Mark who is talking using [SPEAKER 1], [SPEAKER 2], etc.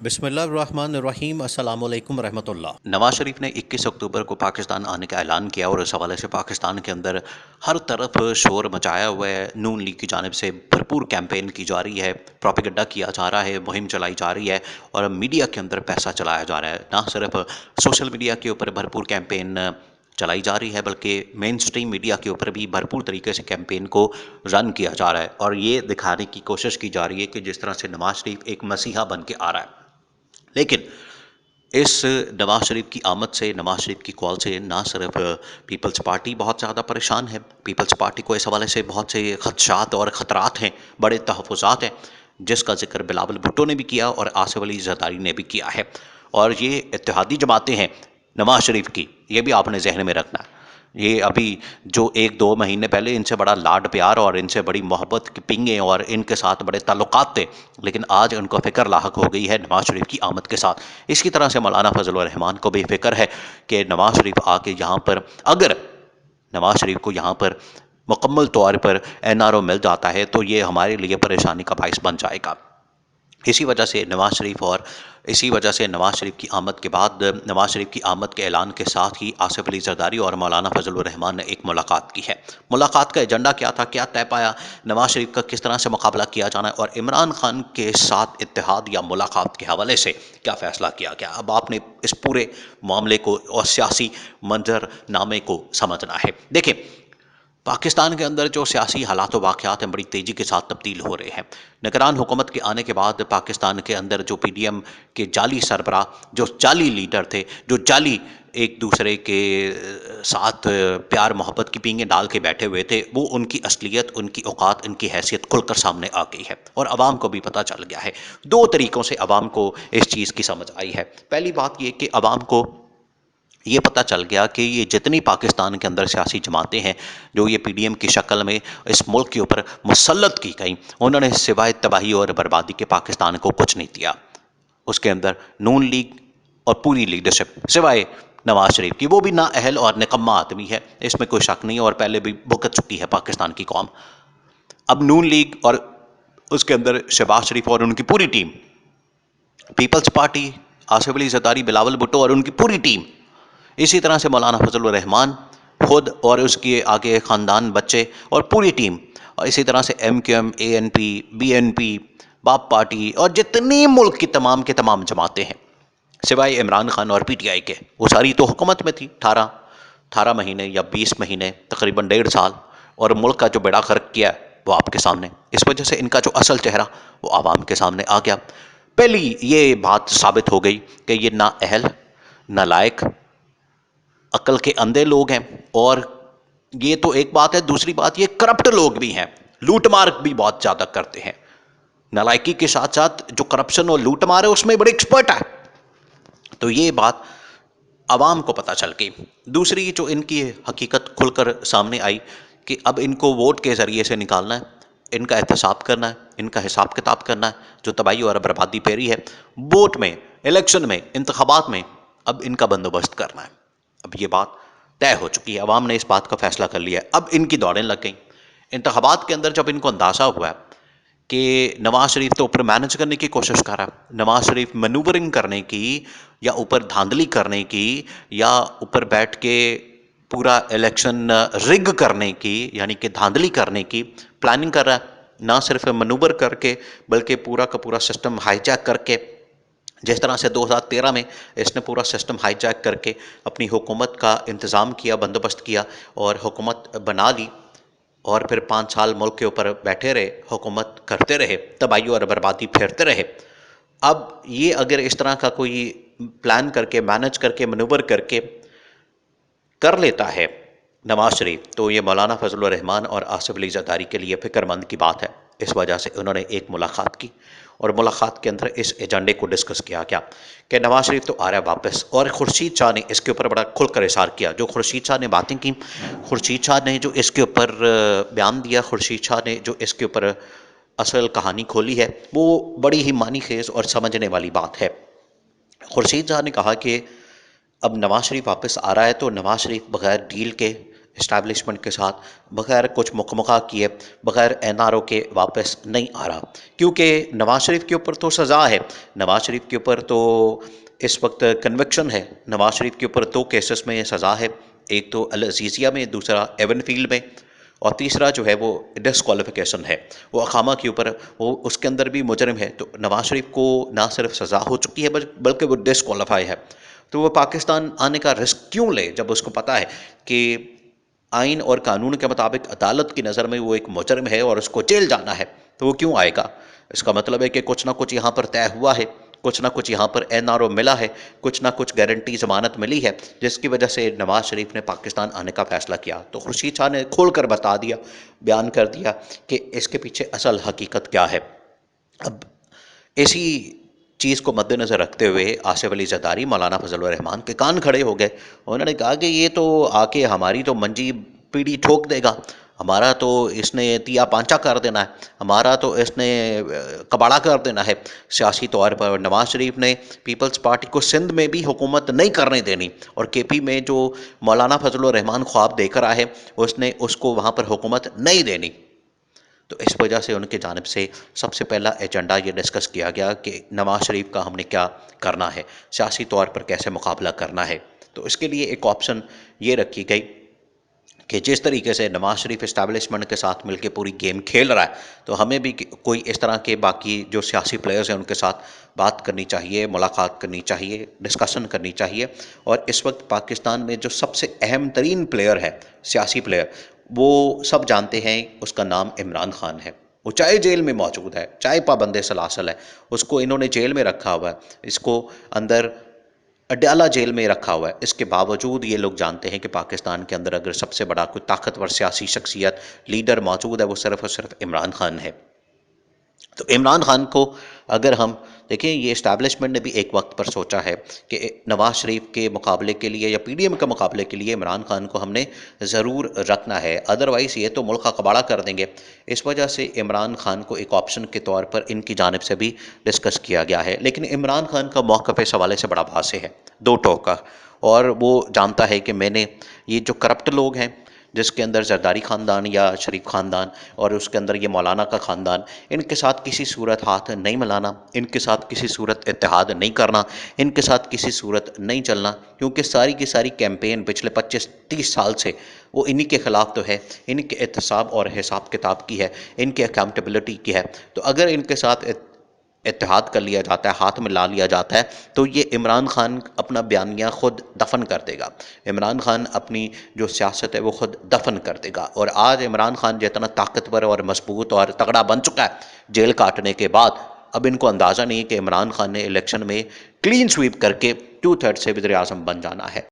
[SPEAKER 1] बिस्मिल्लाहिर्रहमानिर्रहीम अस्सलामु अलैकुम रहमतुल्लाह।
[SPEAKER 2] नवाज शरीफ ने 21 अक्टूबर को पाकिस्तान आने का ऐलान किया और इस हवाले से पाकिस्तान के अंदर हर तरफ शोर मचाया हुआ है। नून लीग की जानिब से भरपूर कैंपेन की जा रही है, प्रोपेगेंडा किया जा रहा है, मुहिम चलाई जा रही है और मीडिया के अंदर पैसा चलाया जा रहा है। ना सिर्फ सोशल मीडिया के ऊपर भरपूर कैंपेन चलाई जा रही है बल्कि मेन स्ट्रीम मीडिया के ऊपर भी भरपूर तरीके से कैंपेन को रन किया जा रहा है और ये दिखाने की कोशिश की जा रही है कि जिस तरह से नवाज शरीफ एक मसीहा बन के आ रहा है। लेकिन इस नवाज शरीफ की आमद से, नवाज शरीफ की कॉल से ना सिर्फ पीपल्स पार्टी बहुत ज़्यादा परेशान है, पीपल्स पार्टी को इस हवाले से बहुत से खदशात और ख़तरात हैं, बड़े तहफ़्फ़ुज़ात हैं, जिसका जिक्र बिलावल भुट्टो ने भी किया और आसिफ अली ज़रदारी ने भी किया है। और ये इत्तेहादी जमातें हैं नवाज शरीफ की, ये भी आपने जहन में रखना है। ये अभी जो 1-2 महीने पहले इनसे बड़ा लाड प्यार और इनसे बड़ी मोहब्बत की पिंगें और इनके साथ बड़े ताल्लुकात थे, लेकिन आज उनको फ़िक्र लाहक हो गई है नवाज शरीफ की आमद के साथ। इसी तरह से मौलाना फजल रहमान को भी फ़िक्र है कि नवाज शरीफ आके यहाँ पर, अगर नवाज शरीफ को यहाँ पर मुकम्मल तौर पर एनआरओ मिल जाता है तो ये हमारे लिए परेशानी का बाइस बन जाएगा। इसी वजह से नवाज शरीफ की आमद के बाद, नवाज शरीफ की आमद के ऐलान के साथ ही आसिफ अली जरदारी और मौलाना फजल रहमान ने एक मुलाकात की है। मुलाकात का एजेंडा क्या था, क्या तय पाया, नवाज शरीफ का किस तरह से मुकाबला किया जाना है और इमरान खान के साथ इत्तेहाद या मुलाकात के हवाले से क्या फ़ैसला किया गया। अब आपने इस पूरे मामले को और सियासी मंजरनामे को समझना है। देखें, पाकिस्तान के अंदर जो सियासी हालात वाक़यात हैं बड़ी तेज़ी के साथ तब्दील हो रहे हैं। निगरान हुकूमत के आने के बाद पाकिस्तान के अंदर जो पीडीएम के जाली सरबराह, जो जाली लीडर थे, जो जाली एक दूसरे के साथ प्यार मोहब्बत की पींगें डाल के बैठे हुए थे, वो उनकी असलियत, उनकी औकात, उनकी हैसियत खुलकर सामने आ गई है और आवाम को भी पता चल गया है। 2 तरीक़ों से आवाम को इस चीज़ की समझ आई है। पहली बात ये कि आवाम को ये पता चल गया कि ये जितनी पाकिस्तान के अंदर सियासी जमातें हैं जो ये पीडीएम की शक्ल में इस मुल्क के ऊपर मुसल्लत की गई, उन्होंने सिवाय तबाही और बर्बादी के पाकिस्तान को कुछ नहीं दिया। उसके अंदर नून लीग और पूरी लीडरशिप सिवाय नवाज शरीफ की, वो भी नाअहल और निकम्मा आदमी है, इसमें कोई शक नहीं, और पहले भी भुगत चुकी है पाकिस्तान की कौम। अब नून लीग और उसके अंदर शहबाज शरीफ और उनकी पूरी टीम, पीपल्स पार्टी, आसिफ अली जरदारी, बिलावल भुट्टो और उनकी पूरी टीम, इसी तरह से मौलाना फजल रहमान खुद और उसके आगे ख़ानदान, बच्चे और पूरी टीम, और इसी तरह से MQM, ANP, BNP, बाप पार्टी और जितनी मुल्क की तमाम के तमाम जमातें हैं सिवाय इमरान खान और PTI के, वो सारी तो हुकूमत में थी 18 महीने या 20 महीने, तकरीबन 1.5 साल, और मुल्क का जो बेड़ा गर्क किया वो आपके सामने। इस वजह से इनका जो असल चेहरा वो आवाम के सामने आ गया। पहली ये बात साबित हो गई कि ये नाअहल, नालायक, अक्ल के अंधे लोग हैं, और ये तो एक बात है, दूसरी बात ये करप्ट लोग भी हैं, लूटमार भी बहुत ज़्यादा करते हैं। नालायकी के साथ साथ जो करप्शन और लूटमार है उसमें बड़े एक्सपर्ट है। तो ये बात आवाम को पता चल गई। दूसरी जो इनकी हकीकत खुलकर सामने आई कि अब इनको वोट के ज़रिए से निकालना है, इनका एहतसाब करना है, इनका हिसाब किताब करना है। जो तबाही और बर्बादी फेरी है वोट में, इलेक्शन में, इंतखाबात में, अब इनका बंदोबस्त करना है। अब ये बात तय हो चुकी है, अवाम ने इस बात का फैसला कर लिया है। अब इनकी दौड़ें लग गई। इंतखाबात के अंदर जब इनको अंदाज़ा हुआ है कि नवाज शरीफ तो ऊपर मैनेज करने की कोशिश कर रहा है, नवाज शरीफ मनूवरिंग करने की या ऊपर धांधली करने की या ऊपर बैठ के पूरा इलेक्शन रिग करने की, यानी कि धांधली करने की प्लानिंग कर रहा है, ना सिर्फ मनूवर करके बल्कि पूरा का पूरा सिस्टम हाईजैक करके, जिस तरह से 2013 में इसने पूरा सिस्टम हाईजैक करके अपनी हुकूमत का इंतज़ाम किया, बंदोबस्त किया और हुकूमत बना ली, और फिर 5 साल मुल्क के ऊपर बैठे रहे, हुकूमत करते रहे, तबाही और बर्बादी फेरते रहे। अब ये अगर इस तरह का कोई प्लान करके, मैनेज करके, मनूवर करके कर लेता है नवाज शरीफ, तो ये मौलाना फजल रहमान और आसिफ अली जरदारी के लिए फ़िक्रमंद की बात है। इस वजह से उन्होंने एक मुलाकात की और मुलाकात के अंदर इस एजेंडे को डिस्कस किया क्या कि नवाज शरीफ तो आ रहा है वापस, और खुर्शीद शाह ने इसके ऊपर बड़ा खुलकर इशार किया। जो खुर्शीद शाह ने बातें की, खुर्शीद शाह ने जो इसके ऊपर बयान दिया, खुर्शीद शाह ने जो इसके ऊपर असल कहानी खोली है, वो बड़ी ही मानी खेज और समझने वाली बात है। खुर्शीद शाह ने कहा कि अब नवाज शरीफ वापस आ रहा है तो नवाज शरीफ बगैर डील के इस्टेब्लिशमेंट के साथ बग़ैर कुछ मुकमका किए, बग़ैर एनआरओ के वापस नहीं आ रहा, क्योंकि नवाज़ शरीफ के ऊपर तो सज़ा है, नवाज़ शरीफ के ऊपर तो इस वक्त कन्विक्शन है, नवाज़ शरीफ के ऊपर 2 केसेस में सज़ा है, एक तो अल अज़ीज़िया में, दूसरा एवनफील्ड में, और तीसरा जो है वो डिस्क्वालिफिकेशन है, वो अखामा के ऊपर, वो उसके अंदर भी मुजरिम है। तो नवाज़ शरीफ को ना सिर्फ सज़ा हो चुकी है बल्कि वो डिस्क्वालीफाई है। तो वो पाकिस्तान आने का रिस्क क्यों ले, जब उसको पता है कि आइन और कानून के मुताबिक अदालत की नज़र में वो एक मुजरिम है और उसको जेल जाना है, तो वो क्यों आएगा? इसका मतलब है कि कुछ ना कुछ यहाँ पर तय हुआ है, कुछ ना कुछ यहाँ पर एनआरओ मिला है, कुछ ना कुछ गारंटी ज़मानत मिली है, जिसकी वजह से नवाज़ शरीफ ने पाकिस्तान आने का फ़ैसला किया। तो खुर्शीद शाह ने खोल कर बता दिया, बयान कर दिया कि इसके पीछे असल हकीकत क्या है। अब इसी चीज़ को मद्देनज़र रखते हुए आसिफ अली ज़रदारी, मौलाना फजल रहमान के कान खड़े हो गए। उन्होंने कहा कि ये तो आके हमारी तो मंजी पीढ़ी ठोक देगा, हमारा तो इसने तिया पांचा कर देना है, हमारा तो इसने कबाड़ा कर देना है सियासी तौर पर। नवाज़ शरीफ ने पीपल्स पार्टी को सिंध में भी हुकूमत नहीं करने देनी, और केपी में जो मौलाना फजल रहमान ख्वाब देकर आए उसने उसको वहाँ पर हुकूमत नहीं देनी। तो इस वजह से उनकी जानिब से सबसे पहला एजेंडा ये डिस्कस किया गया कि नवाज़ शरीफ का हमने क्या करना है, सियासी तौर पर कैसे मुकाबला करना है। तो इसके लिए एक ऑप्शन ये रखी गई कि जिस तरीके से नवाज़ शरीफ इस्टेब्लिशमेंट के साथ मिलकर पूरी गेम खेल रहा है, तो हमें भी कोई इस तरह के बाकी जो सियासी प्लेयर्स हैं उनके साथ बात करनी चाहिए, मुलाकात करनी चाहिए, डिस्कशन करनी चाहिए। और इस वक्त पाकिस्तान में जो सबसे अहम तरीन प्लेयर है, सियासी प्लेयर, वो सब जानते हैं, उसका नाम इमरान खान है। वो चाहे जेल में मौजूद है, चाहे पाबंद सलासल है, उसको इन्होंने जेल में रखा हुआ है, इसको अंदर अडयाला जेल में रखा हुआ है। इसके बावजूद ये लोग जानते हैं कि पाकिस्तान के अंदर अगर सबसे बड़ा कोई ताकतवर सियासी शख्सियत, लीडर मौजूद है, वो सिर्फ और सिर्फ इमरान खान है। तो इमरान खान को अगर हम देखें, ये इस्टेब्लिशमेंट ने भी एक वक्त पर सोचा है कि नवाज़ शरीफ के मुकाबले के लिए या पीडीएम के मुकाबले के लिए इमरान खान को हमने ज़रूर रखना है, अदरवाइज़ ये तो मुल्क का कबाड़ा कर देंगे। इस वजह से इमरान खान को एक ऑप्शन के तौर पर इनकी जानिब से भी डिस्कस किया गया है। लेकिन इमरान खान का मौक़िफ़ इस हवाले से बड़ा वाज़ेह है, दो टोका, और वो जानता है कि मैंने ये जो करप्ट लोग हैं, जिसके अंदर जरदारी ख़ानदान या शरीफ ख़ानदान और उसके अंदर ये मौलाना का ख़ानदान, इनके साथ किसी सूरत हाथ नहीं मिलाना, इनके साथ किसी सूरत इत्तेहाद नहीं करना, इनके साथ किसी सूरत नहीं चलना, क्योंकि सारी की सारी कैंपेन पिछले 25-30 साल से वो इन्हीं के ख़िलाफ़ तो है, इनके एहतसाब और हिसाब किताब की है, इनके अकाउंटेबिलिटी की है। तो अगर इनके साथ इत्तेहाद कर लिया जाता है, हाथ मिला लिया जाता है, तो ये इमरान खान अपना बयानिया ख़ुद दफन कर देगा, इमरान खान अपनी जो सियासत है वो ख़ुद दफन कर देगा। और आज इमरान खान जितना ताकतवर और मजबूत और तगड़ा बन चुका है जेल काटने के बाद, अब इनको अंदाज़ा नहीं है कि इमरान खान ने इलेक्शन में क्लीन स्वीप करके 2/3 से वज़ीर आज़म बन जाना है।